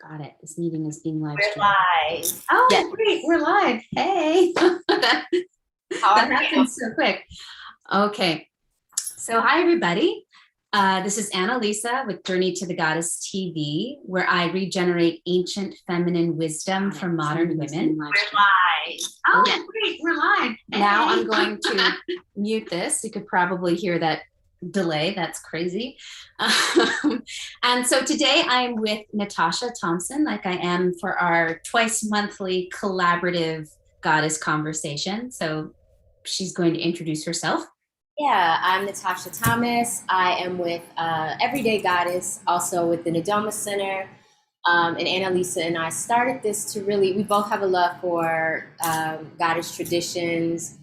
Got it. This meeting is being live We're streamed. live. Oh, Yes. great. We're live. Hey. that, How that are you? happened so quick. Okay. So hi, everybody. This is Annalisa with Journey to the Goddess TV, where I regenerate ancient feminine wisdom from modern women. We're live. Oh, great. We're live. Now I'm going to mute this. You could probably hear that delay. That's crazy. And so today I'm with Natasha Thompson, like I am for our twice monthly collaborative goddess conversation. So she's going to introduce herself. Yeah, I'm Natasha Thomas. I am with Everyday Goddess, also with the Nadoma Center. And Annalisa and I started this to really, we both have a love for goddess traditions,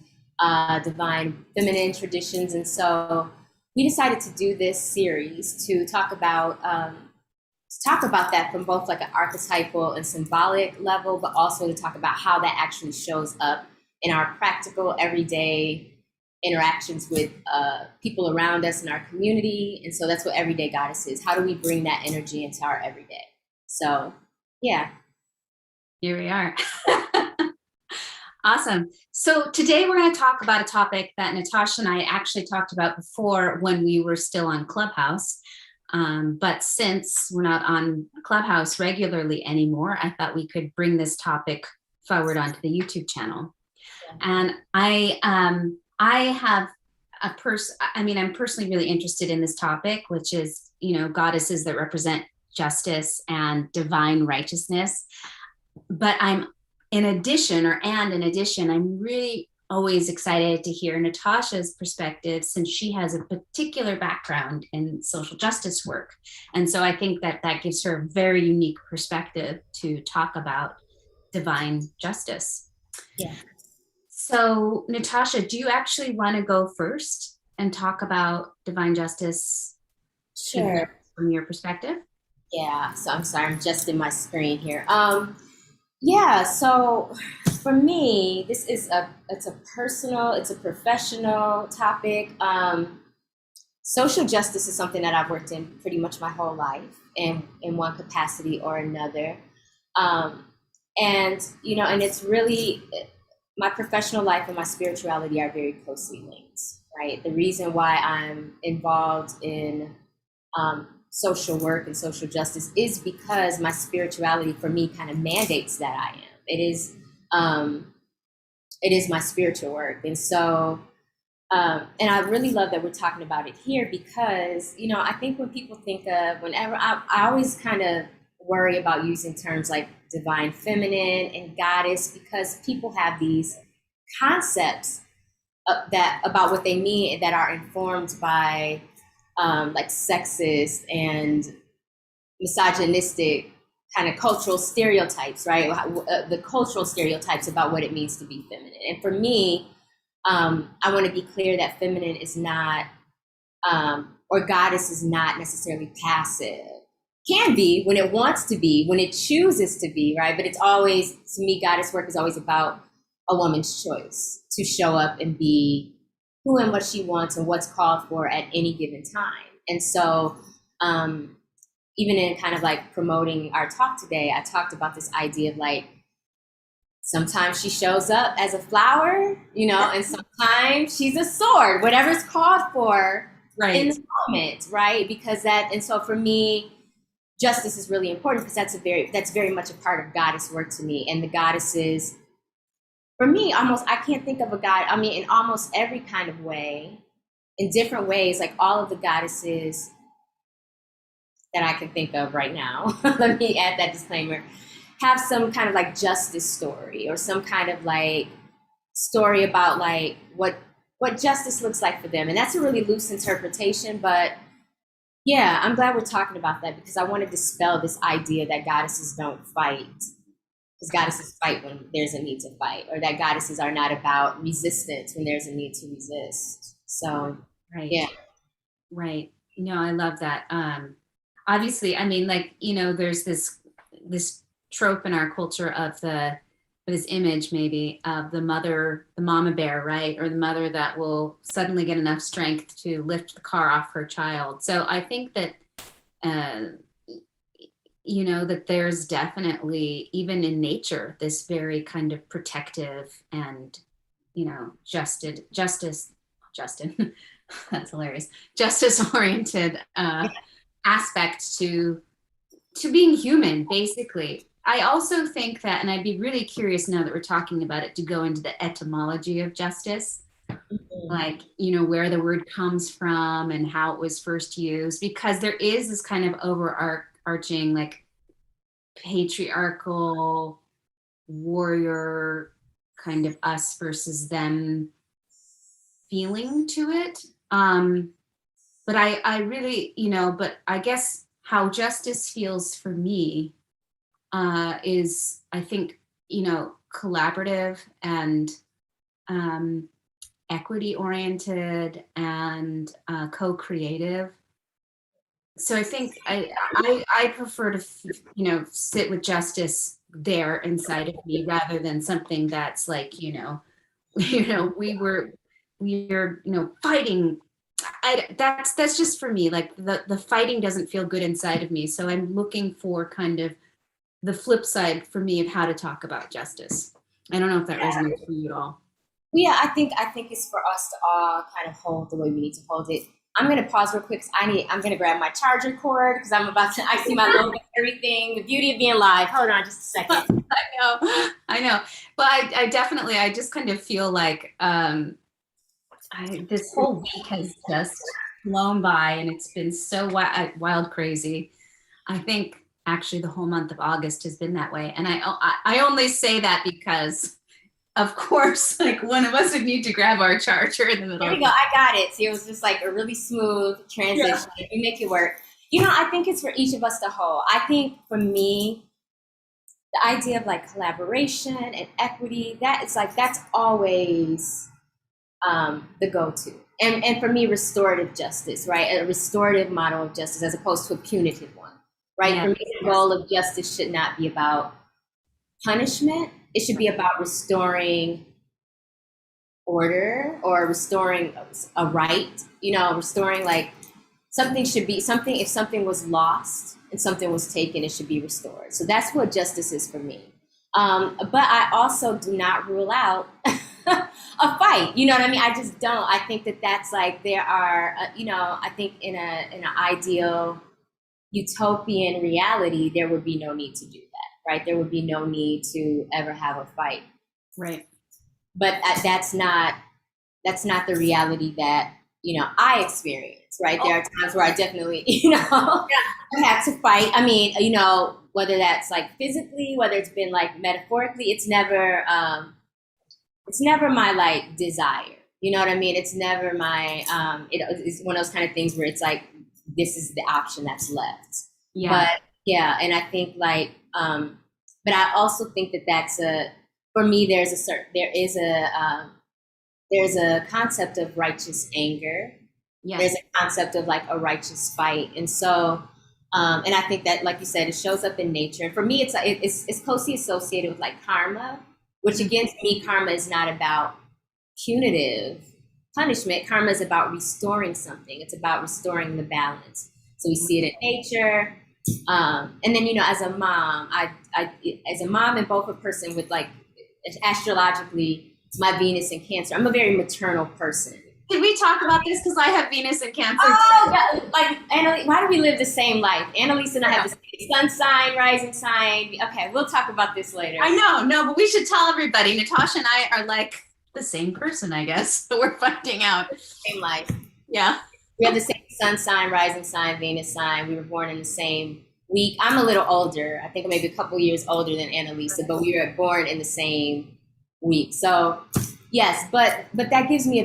divine feminine traditions. And so we decided to do this series to talk about that from both like an archetypal and symbolic level, but also to talk about how that actually shows up in our practical everyday interactions with people around us in our community. And so that's what Everyday Goddess is. How do we bring that energy into our everyday? So yeah. Here we are. Awesome. So today we're going to talk about a topic that Natasha and I actually talked about before when we were still on Clubhouse. But since we're not on Clubhouse regularly anymore, I thought we could bring this topic forward onto the YouTube channel. And I have I'm personally really interested in this topic, which is, goddesses that represent justice and divine righteousness. But in addition, I'm really always excited to hear Natasha's perspective, since she has a particular background in social justice work. And so I think that gives her a very unique perspective to talk about divine justice. Yeah. So Natasha, do you actually want to go first and talk about divine justice? Sure. From your perspective? Yeah, so I'm sorry, I'm just in my screen here. Yeah, so for me, it's a personal, it's a professional topic. Social justice is something that I've worked in pretty much my whole life in one capacity or another. And and it's really, my professional life and my spirituality are very closely linked, right? The reason why I'm involved in social work and social justice is because my spirituality for me kind of mandates that I am. It is my spiritual work. And so, and I really love that we're talking about it here because, I think when people think of, whenever I always kind of worry about using terms like divine feminine and goddess, because people have these concepts that about what they mean that are informed by like sexist and misogynistic kind of cultural stereotypes, right? The cultural stereotypes about what it means to be feminine. And for me, I want to be clear that feminine is not, or goddess is not necessarily passive. Can be when it wants to be, when it chooses to be, right? But it's always, to me, goddess work is always about a woman's choice to show up and be who and what she wants and what's called for at any given time. And so even in kind of like promoting our talk today, I talked about this idea of like, sometimes she shows up as a flower, and sometimes she's a sword, whatever's called for in the moment, right? Because and so for me, justice is really important because that's very much a part of goddess work to me. And the goddesses, for me, I can't think of a god. In almost every kind of way, in different ways, like all of the goddesses that I can think of right now, let me add that disclaimer, have some kind of like justice story or some kind of like story about like what justice looks like for them. And that's a really loose interpretation, but yeah, I'm glad we're talking about that because I want to dispel this idea that goddesses don't fight. Because goddesses fight when there's a need to fight, or that goddesses are not about resistance when there's a need to resist. So, right. Yeah. Right. No, I love that. Obviously, there's this trope in our culture of this image maybe of the mama bear, right? Or the mother that will suddenly get enough strength to lift the car off her child. So I think that, you know, that there's definitely, even in nature, this very kind of protective and, you know, Justin, that's hilarious, justice oriented aspect to being human, basically. I also think that, and I'd be really curious now that we're talking about it, to go into the etymology of justice, like, you know, where the word comes from and how it was first used, because there is this kind of overarching, like, patriarchal warrior kind of us versus them feeling to it. But I really, you know, but I guess how justice feels for me is, I think, you know, collaborative and equity oriented and co-creative. So I think I prefer to, you know, sit with justice there inside of me rather than something that's like, you know, we're, you know, fighting. That's just for me, like the fighting doesn't feel good inside of me. So I'm looking for kind of the flip side for me of how to talk about justice. I don't know if that resonates for you at all. Yeah, I think it's for us to all kind of hold the way we need to hold it. I'm gonna pause real quick. 'Cause I'm gonna grab my charger cord because I'm about to. I see my logo and everything. The beauty of being live. Hold on, just a second. I know, but I definitely, I just kind of feel like this whole week has just flown by, and it's been so wild crazy. I think actually the whole month of August has been that way, and I only say that because, of course, like one of us would need to grab our charger in the middle. There we go. I got it. See, it was just like a really smooth transition. Yeah. We make it work. You know, I think it's for each of us to hold. I think for me, the idea of like collaboration and equity, that's always the go-to. And for me, restorative justice, right? A restorative model of justice as opposed to a punitive one, right? Yeah. For me, the goal of justice should not be about punishment. It should be about restoring order or restoring a right, you know, restoring like something should be something. If something was lost and something was taken, it should be restored. So that's what justice is for me. But I also do not rule out a fight. You know what I mean? I just don't. I think that's like there are, you know, I think in an ideal utopian reality, there would be no need to do that, right? There would be no need to ever have a fight. Right. But that's not the reality that, you know, I experience, right? There are times where I definitely, you know, I had to fight. I mean, you know, whether that's like physically, whether it's been like metaphorically, it's never my like desire. You know what I mean? It's never my, it's one of those kind of things where it's like, this is the option that's left. Yeah. But yeah, and I think like, but I also think that's for me, there's a concept of righteous anger. Yes. There's a concept of like a righteous fight. And so, and I think that, like you said, it shows up in nature. And for me, it's closely associated with like karma, which again, to me, karma is not about punitive punishment. Karma is about restoring something. It's about restoring the balance. So we see it in nature. And then, you know, as a mom, as a mom and both a person with like, astrologically, it's my Venus in Cancer. I'm a very maternal person. Can we talk about this? Because I have Venus in Cancer. Oh, yeah. Like, why do we live the same life? Annalisa and I have the same sun sign, rising sign. Okay, we'll talk about this later. I know, no, but we should tell everybody. Natasha and I are like the same person, I guess. So we're finding out. Same life. Yeah. We have the same sun sign, rising sign, Venus sign. We were born in the same week. I'm a little older. I think maybe a couple years older than Annalisa, but we were born in the same week. So yes, but that gives me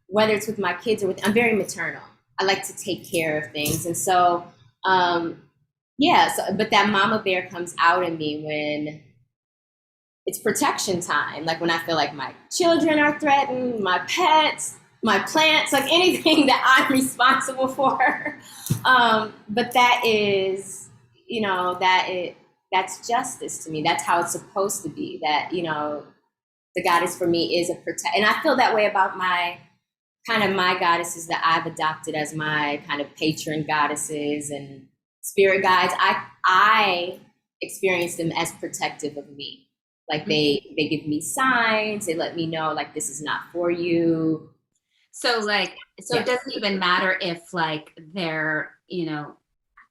whether it's with my kids or I'm very maternal. I like to take care of things. And so, but that mama bear comes out in me when it's protection time. Like when I feel like my children are threatened, my pets, my plants, like anything that I'm responsible for. But that is, you know, that's justice to me. That's how it's supposed to be. That, you know, the goddess for me is a and I feel that way about my goddesses that I've adopted as my kind of patron goddesses and spirit guides. I experience them as protective of me. Like they give me signs, they let me know like this is not for you. So it doesn't even matter if like they're,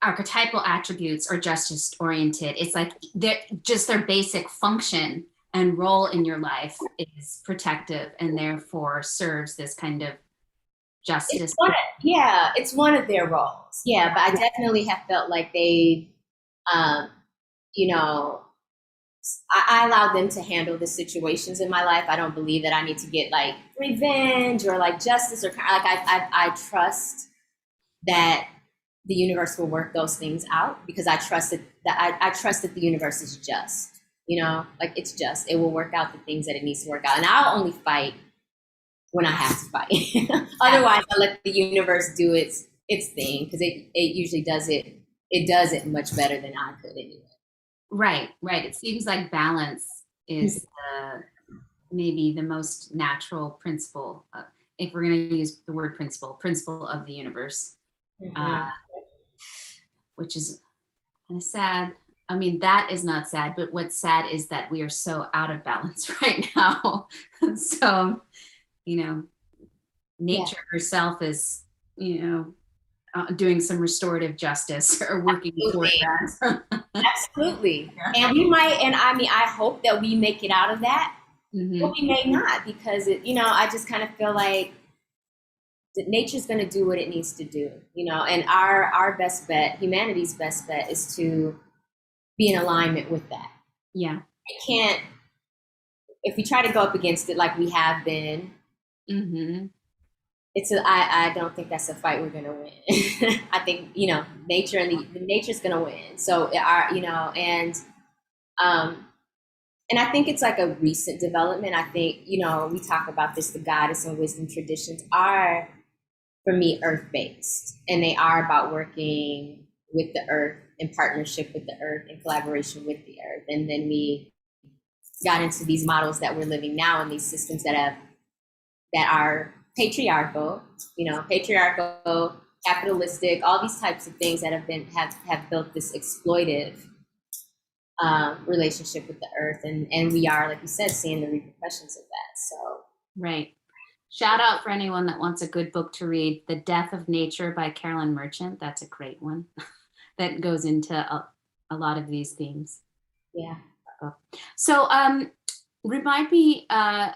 archetypal attributes or justice oriented. It's like they're just their basic function and role in your life is protective and therefore serves this kind of justice. It's one of their roles. Yeah, but I definitely have felt like they, you know, I allow them to handle the situations in my life. I don't believe that I need to get like revenge or like justice or like I trust that the universe will work those things out because I trust that I trust that the universe is just, like it's just, it will work out the things that it needs to work out. And I'll only fight when I have to fight. Otherwise I'll let the universe do its thing because it usually does it much better than I could anyway. Right. It seems like balance is maybe the most natural principle, if we're going to use the word principle of the universe, which is kind of sad. I mean, that is not sad, but what's sad is that we are so out of balance right now. So, nature herself is, doing some restorative justice or working toward that. Absolutely. And we might, and I mean, I hope that we make it out of that, but we may not because I just kind of feel like that nature's going to do what it needs to do, and our best bet, humanity's best bet is to be in alignment with that. Yeah. It can't, if we try to go up against it like we have been, I don't think that's a fight we're gonna win. I think nature and the nature's gonna win. So and I think it's like a recent development. I think we talk about this. The goddess and wisdom traditions are, for me, earth based, and they are about working with the earth in partnership with the earth, in collaboration with the earth. And then we got into these models that we're living now, and these systems that are patriarchal, capitalistic, all these types of things that have built this exploitive relationship with the earth, and we are, like you said, seeing the repercussions of that. So right. Shout out for anyone that wants a good book to read, The Death of Nature by Carolyn Merchant. That's a great one that goes into a lot of these themes. Yeah. So remind me of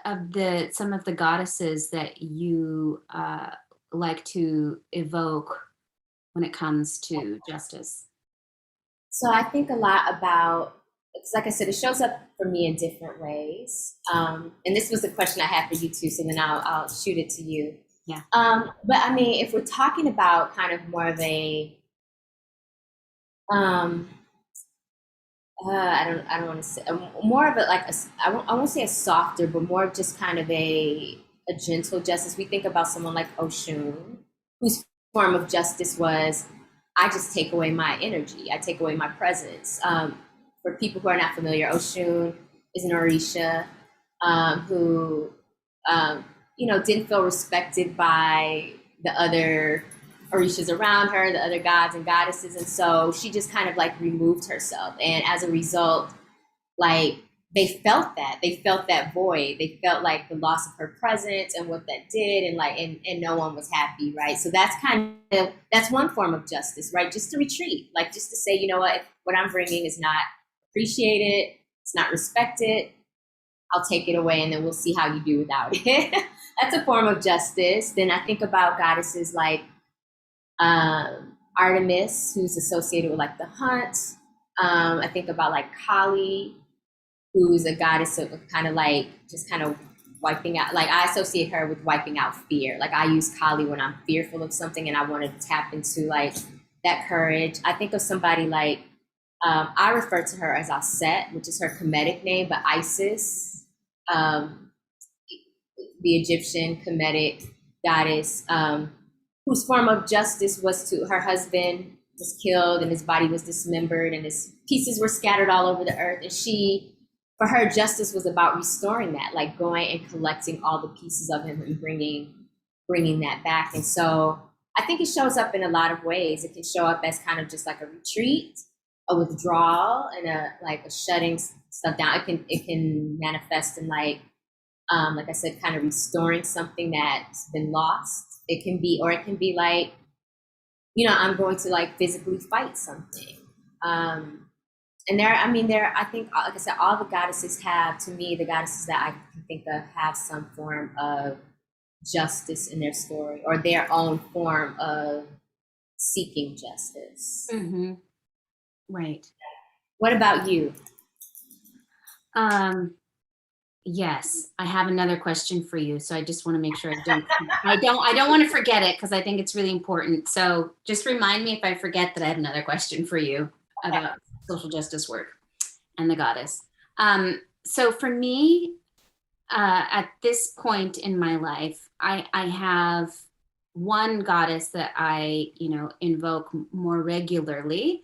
some of the goddesses that you like to evoke when it comes to justice. So I think a lot about, because like I said, it shows up for me in different ways. And this was a question I had for you too, so then I'll shoot it to you. Yeah. But I mean, if we're talking about kind of more of a, I don't want to say more of it like I won't say a softer, but more of just kind of a gentle justice. We think about someone like Oshun, whose form of justice was, I just take away my energy, I take away my presence. For people who are not familiar, Oshun is an Orisha who didn't feel respected by the other Orishas around her, the other gods and goddesses. And so she just kind of like removed herself. And as a result, like they felt that void. They felt like the loss of her presence and what that did. And no one was happy. Right. So that's one form of justice, right? Just to retreat, like just to say, you know what I'm bringing is not appreciated. It's not respected. I'll take it away and then we'll see how you do without it. That's a form of justice. Then I think about goddesses like Artemis, who's associated with like the hunt. I think about like Kali, who's a goddess of kind of like just kind of wiping out, like I associate her with wiping out fear. Like I use Kali when I'm fearful of something and I want to tap into like that courage. I think of somebody like, I refer to her as Aset, which is her Kemetic name, but Isis, the Egyptian Kemetic goddess, whose form of justice was to her husband was killed and his body was dismembered and his pieces were scattered all over the earth. And for her, justice was about restoring that, like going and collecting all the pieces of him and bringing that back. And so I think it shows up in a lot of ways. It can show up as kind of just like a retreat. a withdrawal and a shutting stuff down. It can manifest in like I said, kind of restoring something that's been lost. It can be, or it can be like, I'm going to like physically fight something. And I think, like I said, all the goddesses have, to me, the goddesses that I can think of have some form of justice in their story or their own form of seeking justice. Mm-hmm. Right. What about you? Yes, I have another question for you. So I just want to make sure I don't want to forget it because I think it's really important. So just remind me if I forget that I have another question for you about social justice work and the goddess. So for me, at this point in my life, I have one goddess that I, invoke more regularly,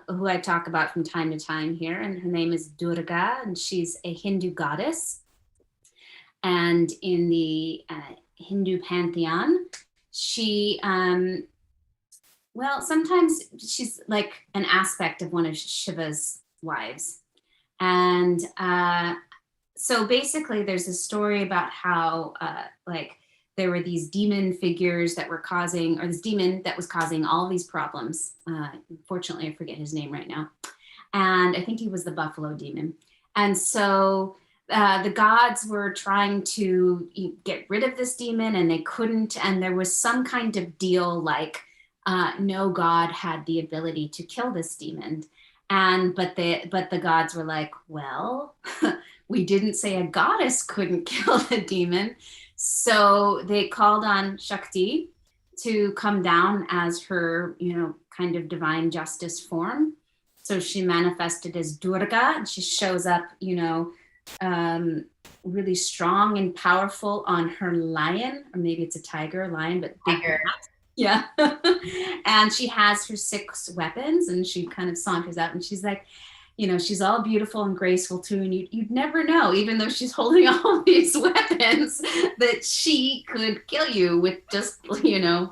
who I talk about from time to time here, and her name is Durga, and she's a Hindu goddess. And in the Hindu pantheon, she, well, sometimes she's like an aspect of one of Shiva's wives. And so basically, there's a story about how, like, there were these demon figures that were causing, or this demon that was causing all these problems. Unfortunately, I forget his name right now. And I think he was the buffalo demon. And so the gods were trying to get rid of this demon and they couldn't. And there was some kind of deal like no god had the ability to kill this demon. But the gods were like, well, we didn't say a goddess couldn't kill the demon. So they called on Shakti to come down as her, kind of divine justice form. So she manifested as Durga, and she shows up, really strong and powerful on her lion, or maybe it's a tiger, lion, but Tiger. Yeah. And she has her 6 weapons, and she kind of saunters out, and she's like, she's all beautiful and graceful too. And you'd never know, even though she's holding all these weapons, that she could kill you with just, a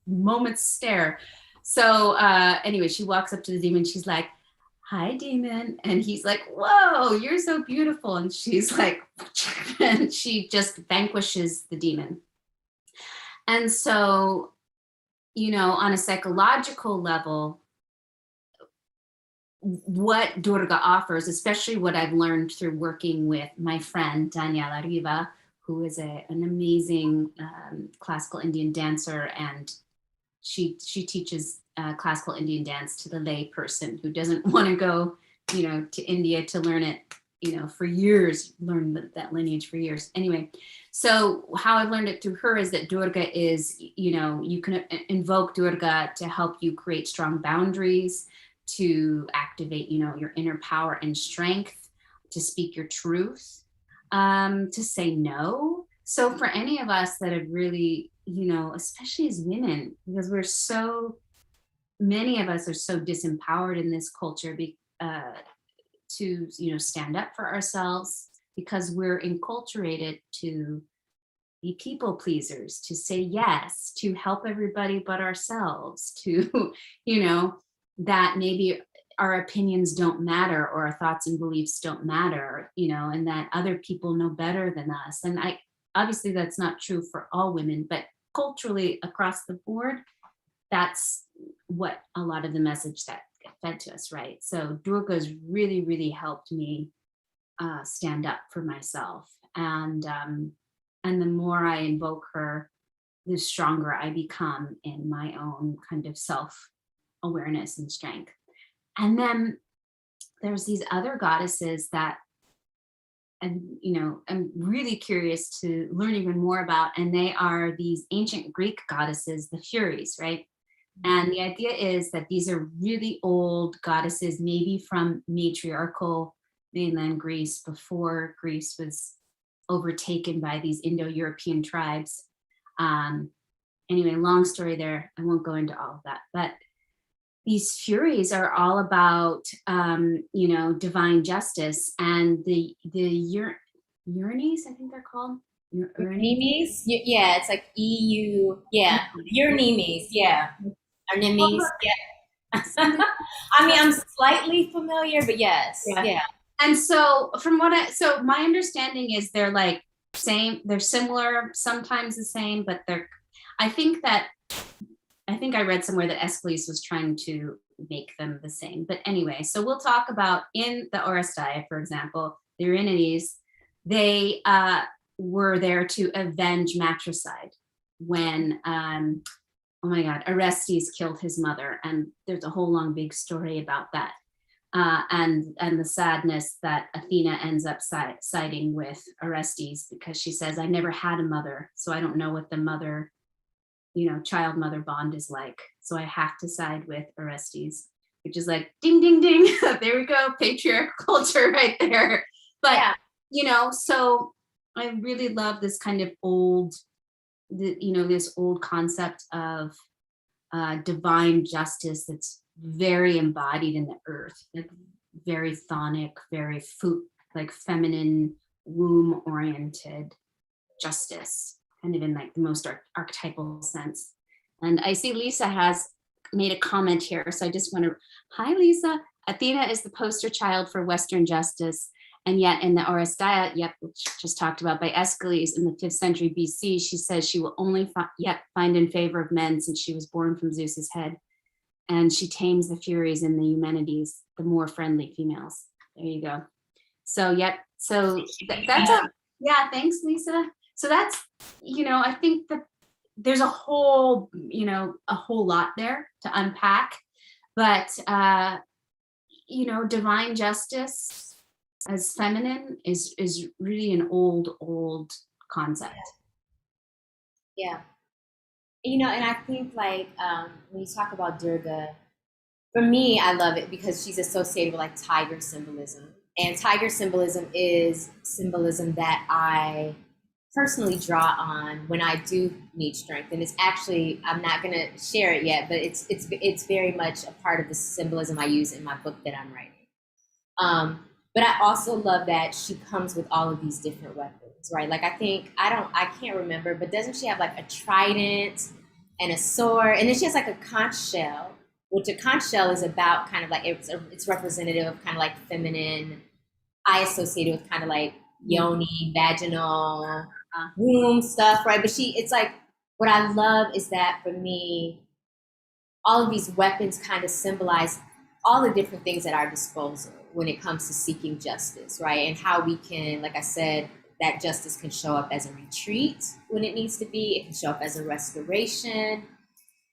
moment's stare. So anyway, she walks up to the demon. She's like, hi, demon. And he's like, whoa, you're so beautiful. And she's like, and she just vanquishes the demon. And so, on a psychological level, what Durga offers, especially what I've learned through working with my friend Daniela Riva, who is an amazing classical Indian dancer, and she teaches classical Indian dance to the lay person who doesn't want to go, to India to learn it, for years, learn that lineage for years. Anyway, so how I've learned it through her is that Durga is, you can invoke Durga to help you create strong boundaries, to activate, your inner power and strength, to speak your truth, to say no. So for any of us that have really, especially as women, because many of us are so disempowered in this culture to, stand up for ourselves, because we're enculturated to be people pleasers, to say yes, to help everybody but ourselves, to, that maybe our opinions don't matter, or our thoughts and beliefs don't matter, and that other people know better than us. And obviously that's not true for all women, but culturally across the board, that's what a lot of the message that get fed to us, right? So Durga's really, really helped me stand up for myself. And the more I invoke her, the stronger I become in my own kind of self-awareness and strength. And then there's these other goddesses that, and I'm really curious to learn even more about, and they are these ancient Greek goddesses, the Furies, right? And the idea is that these are really old goddesses, maybe from matriarchal mainland Greece, before Greece was overtaken by these Indo-European tribes. Anyway, long story there. I won't go into all of that, but these Furies are all about, divine justice, and the Uranus, I think they're called. Nemes? Yeah, it's like EU. Yeah, your Nemes. Yeah, our Nemes. Yeah. I mean, I'm slightly familiar, but yes, yeah. And so so my understanding is they're like they're similar, sometimes the same, but I think I read somewhere that Aeschylus was trying to make them the same. But anyway, so we'll talk about in the Oresteia, for example, the Eurinides, they were there to avenge matricide when, oh my God, Orestes killed his mother. And there's a whole long big story about that. And the sadness that Athena ends up siding with Orestes, because she says, I never had a mother, so I don't know what the child mother bond is like. So I have to side with Orestes, which is like, ding, ding, ding. There we go. Patriarchal culture right there. But, so I really love this kind of this old concept of divine justice that's very embodied in the earth, like very chthonic, very like feminine, womb oriented justice, kind of in like the most archetypal sense. And I see Lisa has made a comment here. So I just want to, hi, Lisa. Athena is the poster child for Western justice. And yet in the Oresteia, which just talked about by Aeschylus in the 5th century BC, she says she will only find in favor of men since she was born from Zeus's head. And she tames the Furies in the Eumenides, the more friendly females. There you go. So, that's thanks, Lisa. So that's, I think that there's a whole lot there to unpack, but, divine justice as feminine is really an old concept. Yeah. And I think like when you talk about Durga, for me, I love it because she's associated with like tiger symbolism. And tiger symbolism is symbolism that I personally draw on when I do need strength. And it's actually, I'm not going to share it yet, but it's very much a part of the symbolism I use in my book that I'm writing. But I also love that she comes with all of these different weapons, right? Like I can't remember, but doesn't she have like a trident and a sword? And then she has like a conch shell, which a conch shell is about kind of like, it's representative of kind of like feminine. I associate it with kind of like yoni, vaginal, womb stuff, right? But it's like, what I love is that for me, all of these weapons kind of symbolize all the different things at our disposal when it comes to seeking justice, right? And how we can, like I said, that justice can show up as a retreat when it needs to be. It can show up as a restoration.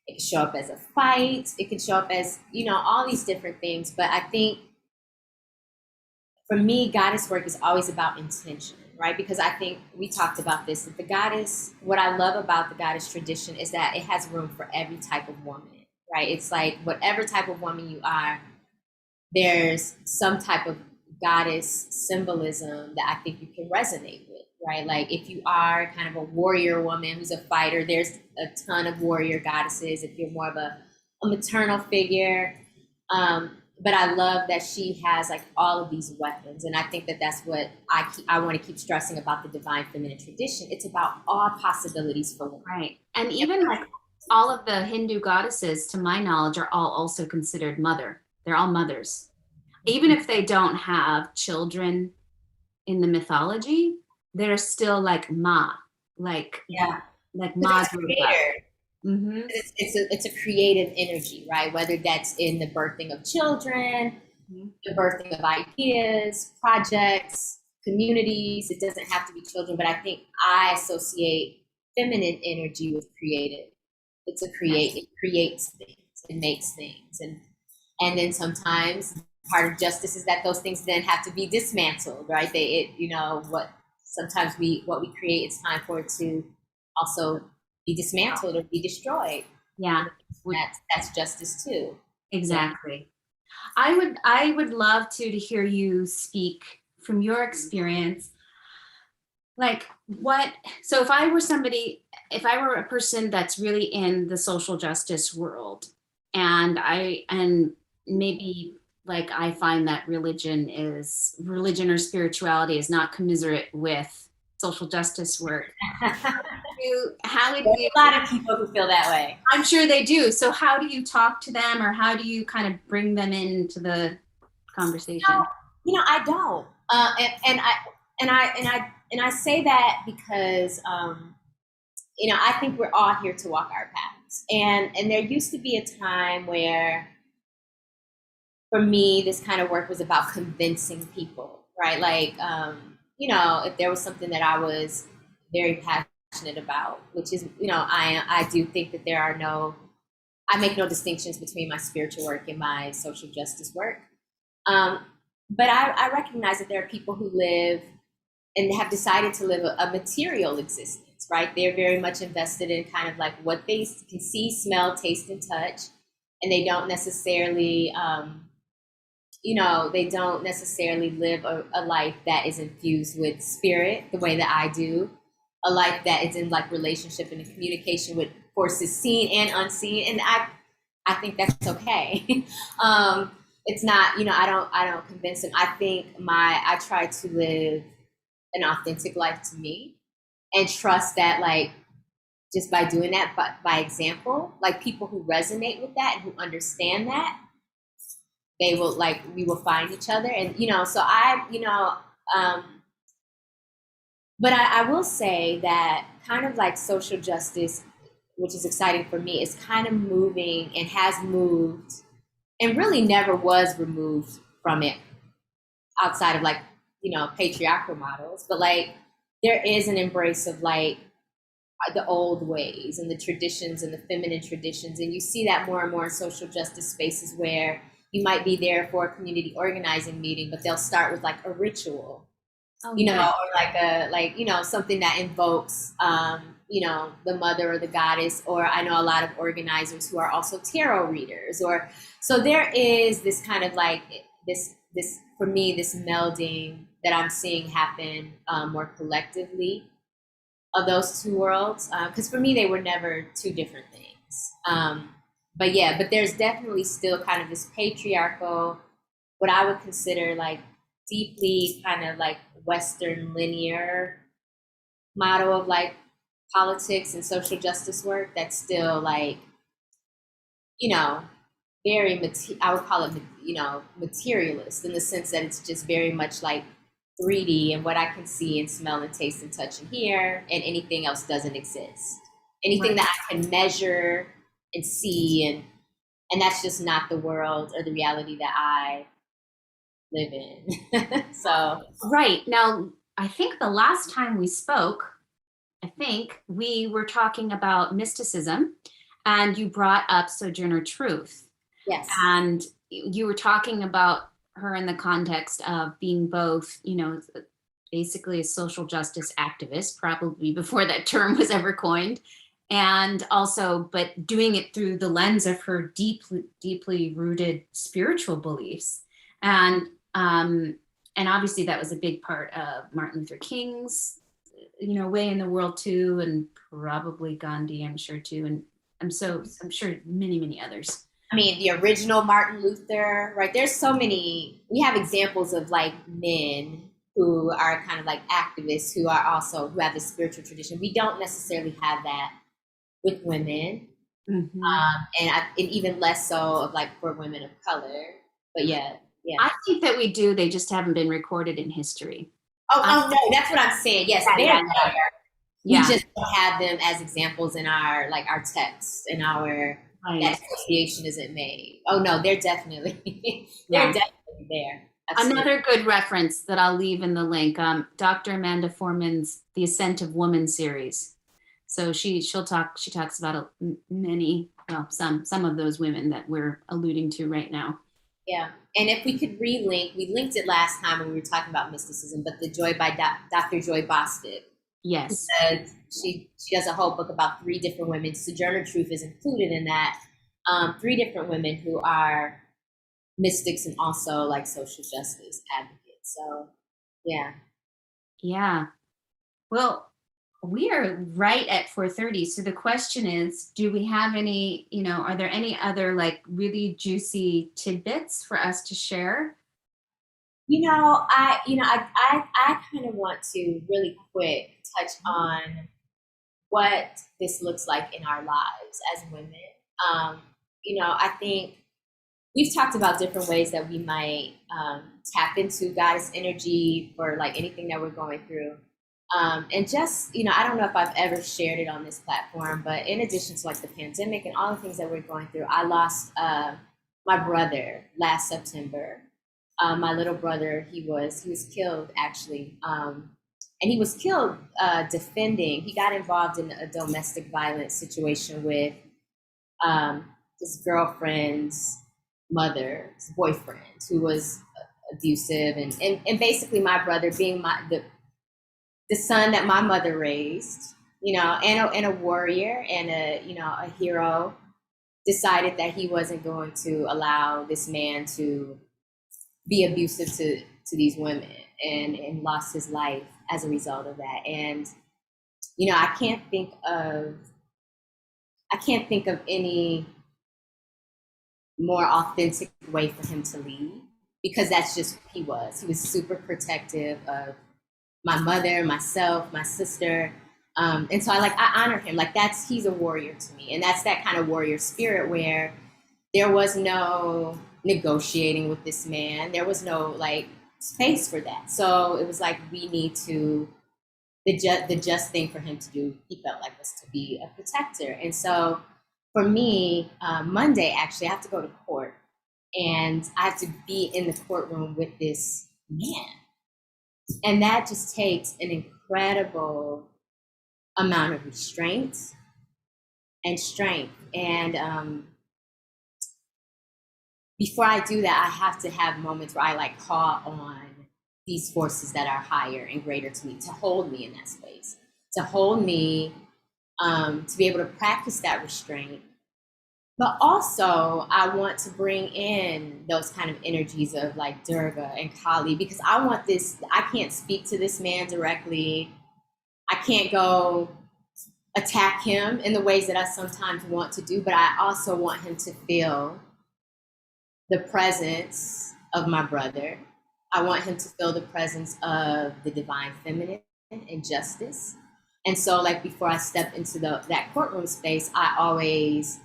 It can show up as a fight. It can show up as, all these different things. But I think for me, goddess work is always about intention, right? Because I think we talked about this, that the goddess, what I love about the goddess tradition is that it has room for every type of woman, right? It's like whatever type of woman you are, there's some type of goddess symbolism that I think you can resonate with, right? Like if you are kind of a warrior woman who's a fighter, there's a ton of warrior goddesses. If you're more of a maternal figure, but I love that she has like all of these weapons. And I think that that's what I want to keep stressing about the divine feminine tradition. It's about all possibilities for women. Right. And even like all of the Hindu goddesses, to my knowledge, are all also considered mother. They're all mothers. Even if they don't have children in the mythology, they're still like Ma, like Ma. Mm-hmm. It's a creative energy, right? Whether that's in the birthing of children, the birthing of ideas, projects, communities. It doesn't have to be children, but I think I associate feminine energy with creative. It creates things, it makes things, and then sometimes part of justice is that those things then have to be dismantled, right? Sometimes what we create, it's time for it to also be dismantled or be destroyed. Yeah, that's justice too. Exactly. Yeah. I would love to hear you speak from your experience. Like so if I were a person that's really in the social justice world, and maybe like I find that religion or spirituality is not commiserate with social justice work. There's a lot of people who feel that way. I'm sure they do. So how do you talk to them, or how do you kind of bring them into the conversation? I don't. And I say that because I think we're all here to walk our paths. And there used to be a time where, for me, this kind of work was about convincing people, right? Like, if there was something that I was very passionate about, which is, I do think that I make no distinctions between my spiritual work and my social justice work. But I recognize that there are people who live and have decided to live a material existence, right? They're very much invested in kind of like what they can see, smell, taste, and touch. And they don't necessarily, they don't necessarily live a life that is infused with spirit the way that I do. A life that is in like relationship and communication with forces seen and unseen. And I think that's okay. It's not, I don't convince them. I think I try to live an authentic life to me and trust that, like, just by doing that, but by example, like people who resonate with that and who understand that, we will find each other. And, but I will say that kind of like social justice, which is exciting for me, is kind of moving and has moved and really never was removed from it outside of like, patriarchal models. But like, there is an embrace of like the old ways and the traditions and the feminine traditions. And you see that more and more in social justice spaces where you might be there for a community organizing meeting, but they'll start with like a ritual, or like something that invokes, the mother or the goddess. Or I know a lot of organizers who are also tarot readers, so there is this kind of like this for me, this melding that I'm seeing happen more collectively of those two worlds. Because for me, they were never two different things. But there's definitely still kind of this patriarchal, what I would consider like deeply kind of like Western linear model of like politics and social justice work that's still like, very, I would call it, materialist, in the sense that it's just very much like 3D and what I can see and smell and taste and touch and hear, and anything else doesn't exist. Anything that I can measure and see, and that's just not the world or the reality that I live in. So. Right. Now, I think the last time we spoke, we were talking about mysticism, and you brought up Sojourner Truth. Yes. And you were talking about her in the context of being both, basically a social justice activist, probably before that term was ever coined, and also, but doing it through the lens of her deeply rooted spiritual beliefs. And obviously that was a big part of Martin Luther King's, way in the world too, and probably Gandhi, I'm sure too. And I'm sure many, many others. I mean, the original Martin Luther, right? There's so many, we have examples of like men who are kind of like activists who have the spiritual tradition. We don't necessarily have that with women. Mm-hmm. And even less so of like for women of color. But yeah. I think that we do. They just haven't been recorded in history. Oh no, that's what I'm saying. Yes, they're there. Yeah. We just don't have them as examples in our texts, in our that association isn't made. Oh no, they're definitely they're definitely there. Absolutely. Another good reference that I'll leave in the link, Dr. Amanda Foreman's The Ascent of Woman series. So she talks about some of those women that we're alluding to right now. Yeah, and if we could we linked it last time when we were talking about mysticism, but the Joy by Dr. Joy Bostic. Yes. She does a whole book about 3 different women. Sojourner Truth is included in that. 3 different women who are mystics and also like social justice advocates. So, yeah. Yeah. Well, we are right at 4:30. So the question is, do we have any, are there any other like really juicy tidbits for us to share? I kind of want to really quick touch on what this looks like in our lives as women. Um, I think we've talked about different ways that we might tap into goddess energy for like anything that we're going through. And just, I don't know if I've ever shared it on this platform, but in addition to like the pandemic and all the things that we're going through, I lost my brother last September. My little brother, he was killed actually. And he was killed defending, he got involved in a domestic violence situation with his girlfriend's mother's boyfriend who was abusive. And basically my brother being the son that my mother raised, and a warrior and a hero, decided that he wasn't going to allow this man to be abusive to these women, and lost his life as a result of that. And I can't think of any more authentic way for him to lead, because that's just who he was. He was super protective of my mother, myself, my sister. And so I honor him. Like he's a warrior to me. And that's that kind of warrior spirit where there was no negotiating with this man. There was no like space for that. So it was like, we need to, the just thing for him to do, he felt like, was to be a protector. And so for me, Monday, actually, I have to go to court, and I have to be in the courtroom with this man. And that just takes an incredible amount of restraint and strength. And before I do that, I have to have moments where I like call on these forces that are higher and greater to me to hold me in that space, to hold me, to be able to practice that restraint. But also, I want to bring in those kind of energies of like Durga and Kali, because I want this, I can't speak to this man directly. I can't go attack him in the ways that I sometimes want to do, but I also want him to feel the presence of my brother. I want him to feel the presence of the divine feminine and justice. And so like before I step into that courtroom space, I always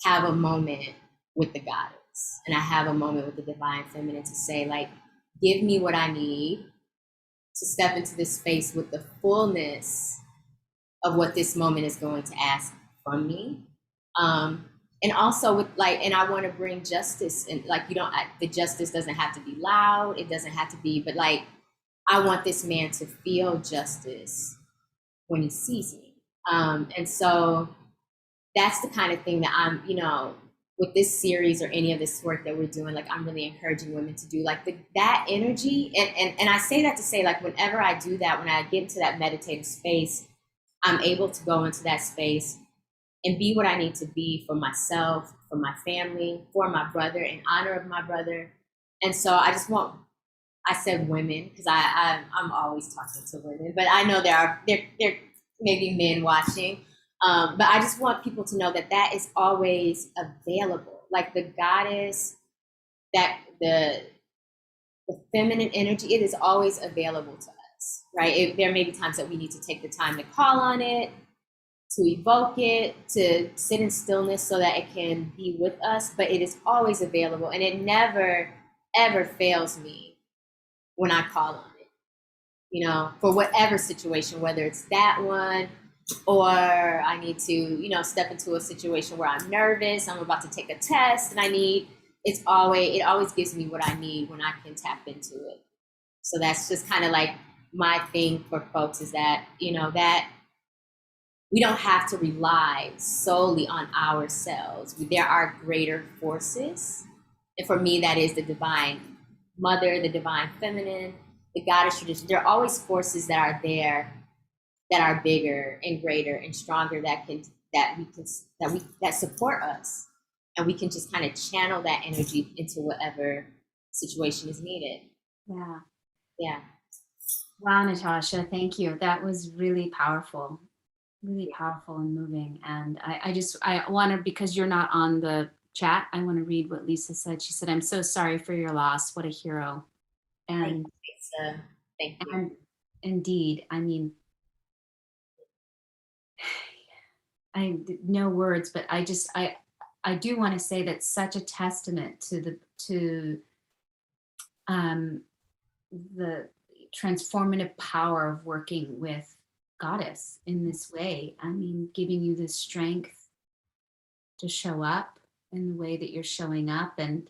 have a moment with the goddess, and I have a moment with the divine feminine to say like, give me what I need to step into this space with the fullness of what this moment is going to ask from me. And also with like, and I want to bring justice, and like, the justice doesn't have to be loud. It doesn't have to be, but like, I want this man to feel justice when he sees me. And so that's the kind of thing that I'm, with this series or any of this work that we're doing, like I'm really encouraging women to do like that energy. And I say that to say like, whenever I do that, when I get into that meditative space, I'm able to go into that space and be what I need to be for myself, for my family, for my brother, in honor of my brother. And so I said women, because I'm always talking to women, but I know there may be men watching. But I just want people to know that is always available. Like the goddess, that the feminine energy, it is always available to us, right? There may be times that we need to take the time to call on it, to evoke it, to sit in stillness so that it can be with us, but it is always available, and it never, ever fails me when I call on it, for whatever situation, whether it's that one, or I need to, step into a situation where I'm nervous, I'm about to take a test, and it always gives me what I need when I can tap into it. So that's just kind of like my thing for folks, is that, that we don't have to rely solely on ourselves. There are greater forces. And for me, that is the divine mother, the divine feminine, the goddess tradition. There are always forces that are there that are bigger and greater and stronger that support us. And we can just kind of channel that energy into whatever situation is needed. Yeah. Yeah. Wow, Natasha, thank you. That was really powerful. Really powerful and moving. And I want to, because you're not on the chat, I want to read what Lisa said. She said, "I'm so sorry for your loss. What a hero." And Thank you. and indeed, I mean, I no words, but I do want to say that's such a testament um, the transformative power of working with Goddess in this way. I mean, giving you the strength to show up in the way that you're showing up. And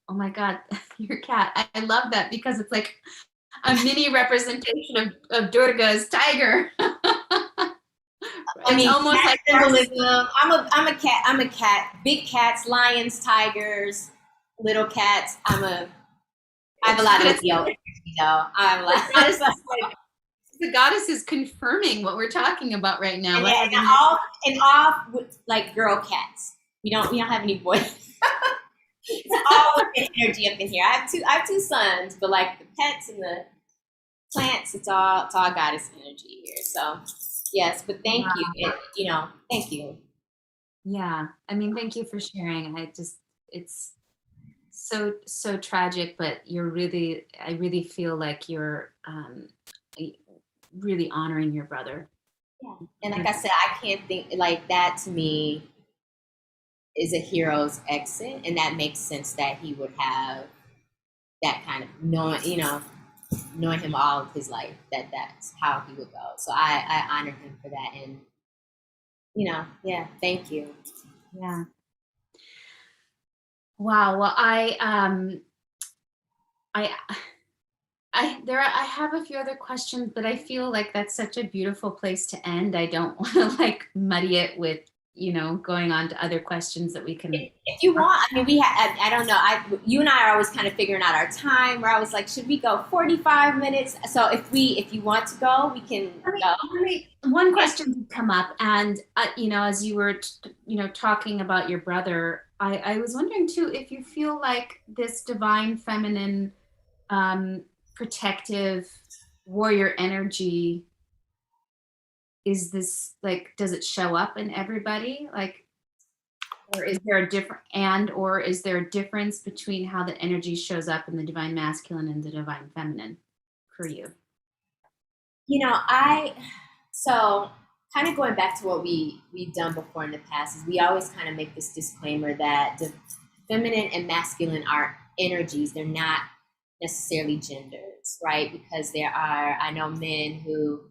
oh my God, your cat. I love that because it's like a mini representation of Durga's tiger. I It's mean, almost like symbolism. I'm a cat. I'm a cat. Big cats, lions, tigers, little cats. I have a lot of Leo energy, though. I'm like, it's like the Goddess is confirming what we're talking about right now. and all with like girl cats. We don't have any boys. It's all with energy up in here. I have two sons, but like the pets and the plants, it's all Goddess energy here. So yes, but thank you. Thank you. Yeah, I mean, thank you for sharing. It's so tragic, but I really feel like you're really honoring your brother. Yeah. And like I said, I can't think like that to me is a hero's exit, and that makes sense that he would have that kind of knowing him all of his life, that's how he would go. So I honor him for that, and yeah, thank you. Yeah. Wow. Well, I have a few other questions, but I feel like that's such a beautiful place to end. I don't want to like muddy it with, going on to other questions that we can. If you want, I mean, I don't know. You and I are always kind of figuring out our time. Where I was like, should we go 45 minutes? So if you want to go, we can go. One question did come up, and as you were, talking about your brother, I was wondering too if you feel like this divine feminine, protective warrior energy is this like, does it show up in everybody? Like, or is there a difference between how the energy shows up in the divine masculine and the divine feminine for you? So kind of going back to what we've done before in the past is we always kind of make this disclaimer that the feminine and masculine are energies. They're not necessarily genders, right? Because I know men who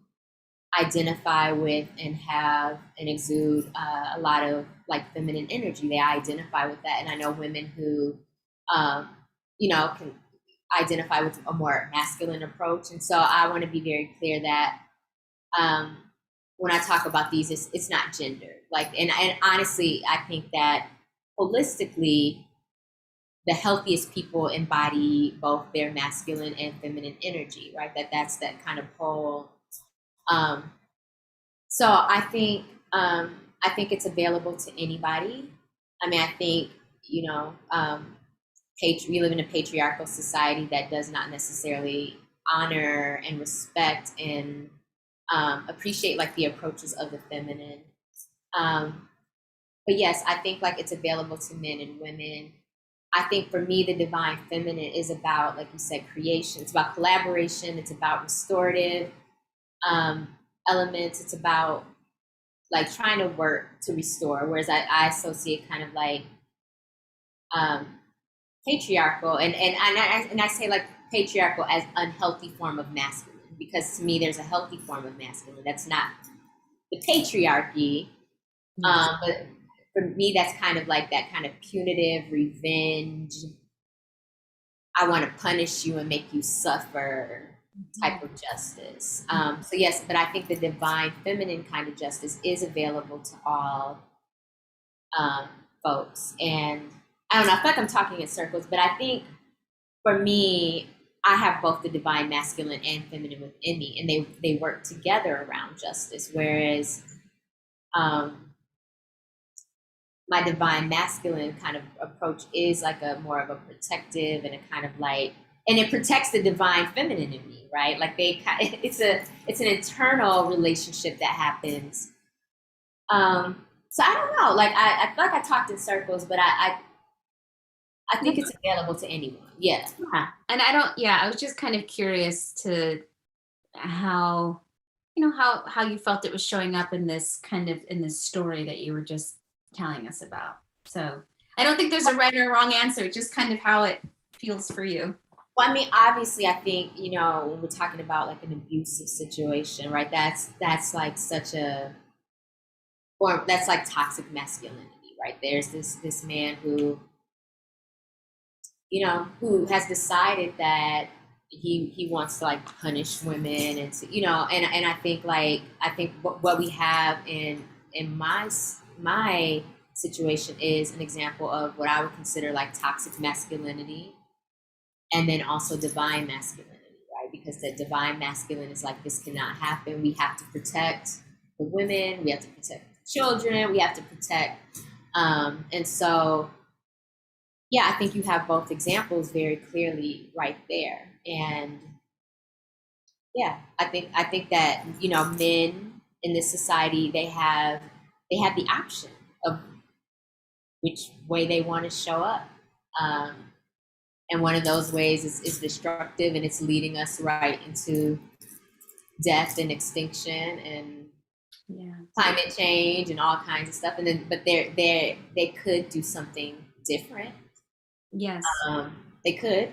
identify with and have and exude a lot of like feminine energy. They identify with that. And I know women who, can identify with a more masculine approach. And so I want to be very clear that when I talk about these, it's not gender. Like, and honestly, I think that holistically, the healthiest people embody both their masculine and feminine energy, right? That's that kind of whole. So I think it's available to anybody. I mean, I think we live in a patriarchal society that does not necessarily honor and respect and appreciate like the approaches of the feminine. But yes, I think like it's available to men and women. I think for me, the divine feminine is about, like you said, creation. It's about collaboration. It's about restorative elements. It's about like trying to work to restore. Whereas I associate kind of like patriarchal and I say like patriarchal as unhealthy form of masculine, because to me there's a healthy form of masculine that's not the patriarchy. But for me, that's kind of like that kind of punitive revenge. I want to punish you and make you suffer type of justice. So yes, but I think the divine feminine kind of justice is available to all folks. And I don't know, I feel like I'm talking in circles, but I think for me, I have both the divine masculine and feminine within me, and they work together around justice. Whereas my divine masculine kind of approach is like a more of a protective and a kind of like, and it protects the divine feminine in me, right? Like it's an internal relationship that happens. So I don't know, like I feel like I talked in circles, but I I think it's available to anyone. Yeah. And I was just kind of curious to how, how you felt it was showing up in this story that you were just telling us about. So I don't think there's a right or wrong answer, just kind of how it feels for you. Well, I mean, obviously, I think, when we're talking about like an abusive situation, right? That's like that's like toxic masculinity, right? There's this man who has decided that he wants to like punish women and to, and I think what we have in my situation is an example of what I would consider like toxic masculinity, and then also divine masculinity, right? Because the divine masculine is like, this cannot happen. We have to protect the women. We have to protect the children. We have to protect, and so. Yeah, I think you have both examples very clearly right there. And yeah, I think that, men in this society, they have the option of which way they want to show up. And one of those ways is destructive, and it's leading us right into death and extinction and climate change and all kinds of stuff. And then, but they could do something different. Yes. They could.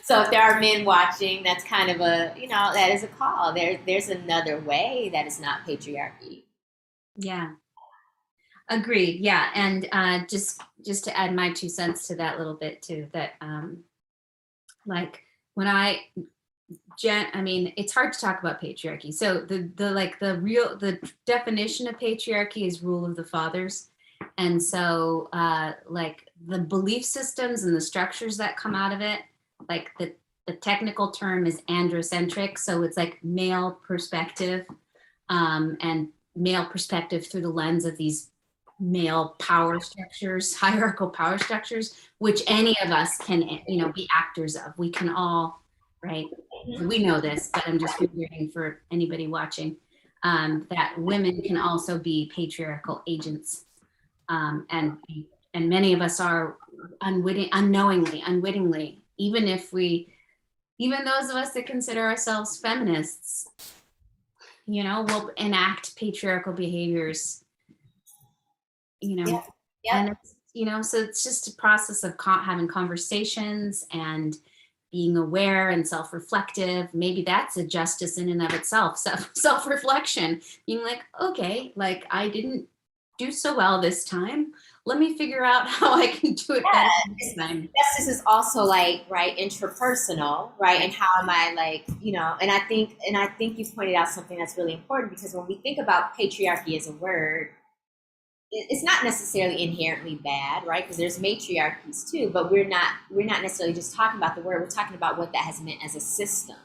So if there are men watching, that's kind of that is a call. There's another way that is not patriarchy. Yeah. Agreed. Yeah. And just to add my 2 cents to that little bit too, that like when I mean, it's hard to talk about patriarchy. So the definition of patriarchy is rule of the fathers. And so like the belief systems and the structures that come out of it, like the technical term is androcentric. So it's like male perspective, and male perspective through the lens of these male power structures, hierarchical power structures, which any of us can, be actors of. We can all, right? We know this, but I'm just reiterating for anybody watching, that women can also be patriarchal agents. And many of us are unwittingly, even those of us that consider ourselves feminists, will enact patriarchal behaviors, Yeah. And it's, so it's just a process of having conversations and being aware and self-reflective. Maybe that's a justice in and of itself, self-reflection, being like, okay, like I didn't do so well this time. Let me figure out how I can do it better this time. Justice is also like, right, interpersonal, right? And how am I like, and I think you pointed out something that's really important, because when we think about patriarchy as a word, it's not necessarily inherently bad, right? Because there's matriarchies too, but we're not necessarily just talking about the word. We're talking about what that has meant as a system,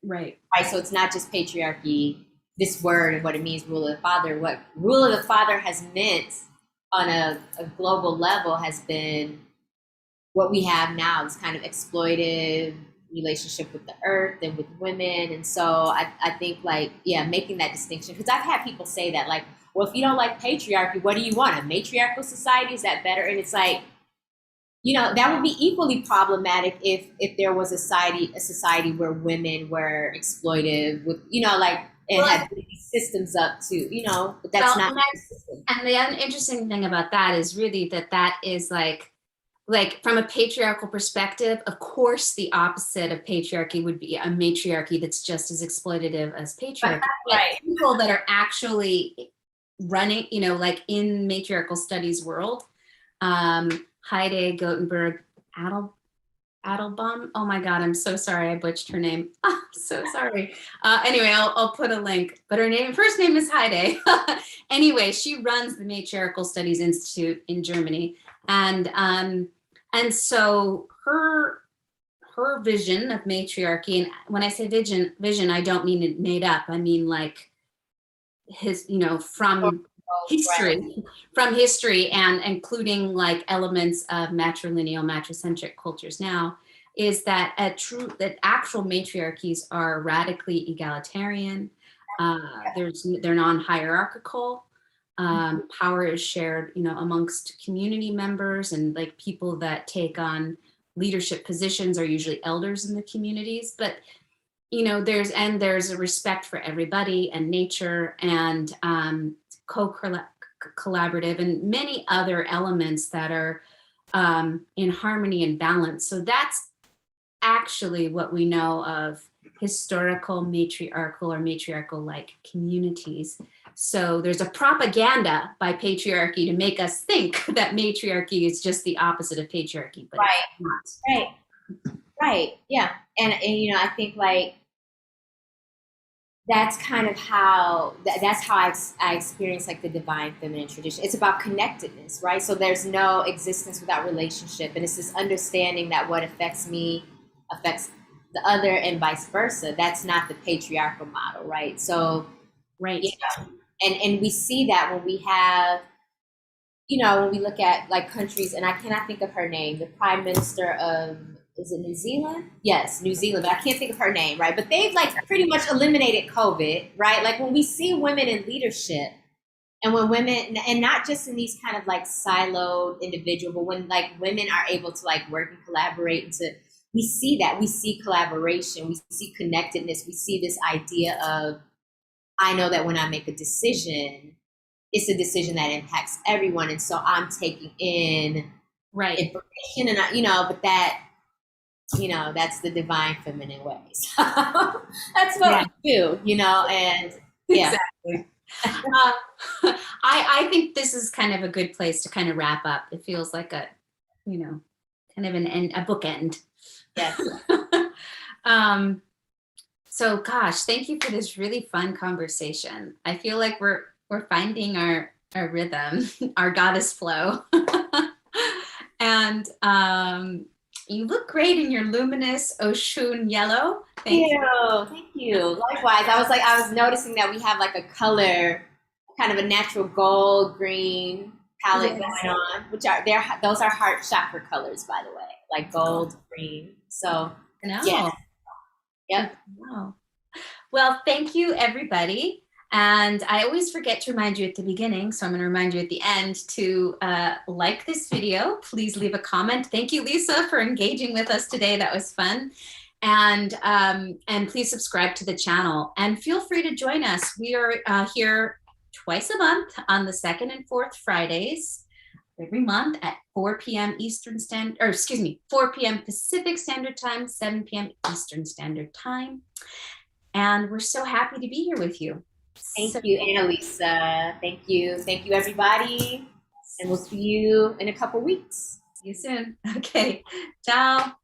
right? So it's not just patriarchy, this word and what it means, rule of the father. What rule of the father has meant on a global level has been what we have now, this kind of exploitive relationship with the earth and with women. And so I think like, making that distinction, because I've had people say that like, well, if you don't like patriarchy, what do you want? A matriarchal society? Is that better? And it's like, that would be equally problematic if there was a society where women were exploitive with, and had systems up to, but that's not. And the interesting thing about that is really that is like from a patriarchal perspective, of course, the opposite of patriarchy would be a matriarchy that's just as exploitative as patriarchy. Right. People that are actually running, like in matriarchal studies world, Heide Gothenberg Adelbaum. Oh my God, I'm so sorry, I butchered her name. I'm so sorry. Anyway, I'll put a link, but her first name is Heide. Anyway, she runs the Matriarchal Studies Institute in Germany. And so her vision of matriarchy, and when I say vision, I don't mean it made up. I mean like his, from history and including like elements of matrilineal, matricentric cultures now, is that actual matriarchies are radically egalitarian. They're non-hierarchical. Power is shared, amongst community members, and like people that take on leadership positions are usually elders in the communities. But there's a respect for everybody and nature, and collaborative and many other elements that are in harmony and balance. So that's actually what we know of historical matriarchal like communities. So there's a propaganda by patriarchy to make us think that matriarchy is just the opposite of patriarchy, but it's not. Right. Yeah. And I think like that's kind of how I experience like the divine feminine tradition. It's about connectedness, right? So there's no existence without relationship, and it's this understanding that what affects me affects the other, and vice versa. That's not the patriarchal model, right? So, right. And we see that when we have, when we look at like countries, and I cannot think of her name, the prime minister of, is it New Zealand? Yes, New Zealand, but I can't think of her name, right? But they've like pretty much eliminated COVID, right? Like when we see women in leadership, and when women, and not just in these kind of like siloed individual, but when like women are able to like work and collaborate, we see that, we see collaboration, we see connectedness, we see this idea of, I know that when I make a decision, it's a decision that impacts everyone. And so I'm taking in information, and but that, that's the divine feminine way. So that's what we do, and yeah. Exactly. I think this is kind of a good place to kind of wrap up. It feels like a, kind of a bookend. Yes. So gosh, thank you for this really fun conversation. I feel like we're finding our rhythm, our goddess flow. And you look great in your luminous Oshun yellow. Thank you. Likewise, I was noticing that we have like a color, kind of a natural gold green palette going on, those are heart chakra colors, by the way, like gold, green. So yeah. Yep. Wow. Well, thank you, everybody. And I always forget to remind you at the beginning, so I'm going to remind you at the end to like this video. Please leave a comment. Thank you, Lisa, for engaging with us today. That was fun. And please subscribe to the channel. And feel free to join us. We are here twice a month on the 2nd and 4th Fridays every month at 4 p.m. 4 p.m. Pacific Standard Time, 7 p.m. Eastern Standard Time. And we're so happy to be here with you. Thank you, Annalisa. Thank you. Thank you, everybody. And we'll see you in a couple weeks. See you soon. Okay. Ciao.